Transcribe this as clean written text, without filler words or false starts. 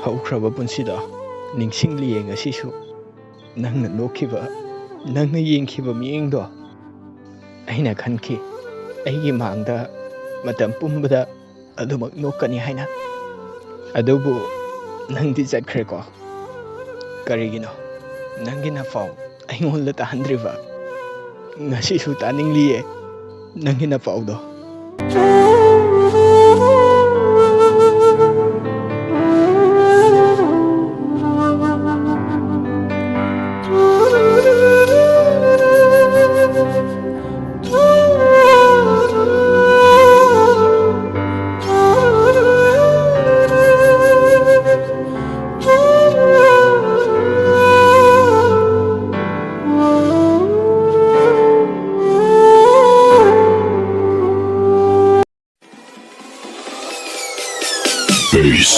ꯍꯧꯈ꯭ꯔꯕ ꯄꯨꯟꯁꯤꯗ ꯅꯤꯡꯁꯤꯡꯂꯤꯌꯦ ꯉꯁꯤꯁꯨ ꯅꯪꯅ ꯅꯣꯛꯈꯤꯕ ꯅꯪꯅ ꯌꯦꯡꯈꯤꯕ ꯃꯤꯠꯌꯦꯡꯗꯣ ꯑꯩꯅ ꯈꯟꯈꯤ ꯑꯩꯒꯤ ꯃꯥꯡꯗ ꯃꯇꯝ ꯄꯨꯝꯕꯗ ꯑꯗꯨꯃꯛ ꯅꯣꯛꯀꯅꯤ ꯍꯥꯏꯅ ꯑꯗꯨꯕꯨ ꯅꯪꯗꯤ ꯆꯠꯈ꯭ꯔꯦꯀꯣ ꯀꯔꯤꯒꯤꯅꯣ ꯅꯪꯒꯤ ꯅꯐꯥꯎ ꯑꯩꯉꯣꯟꯗ ꯇꯥꯍꯟꯗ꯭ꯔꯤꯕ ꯉꯁꯤꯁꯨ ꯇꯥꯅꯤꯡꯂꯤꯌꯦ ꯅꯪꯒꯤ ꯅꯄꯥꯎꯗꯣ Peace.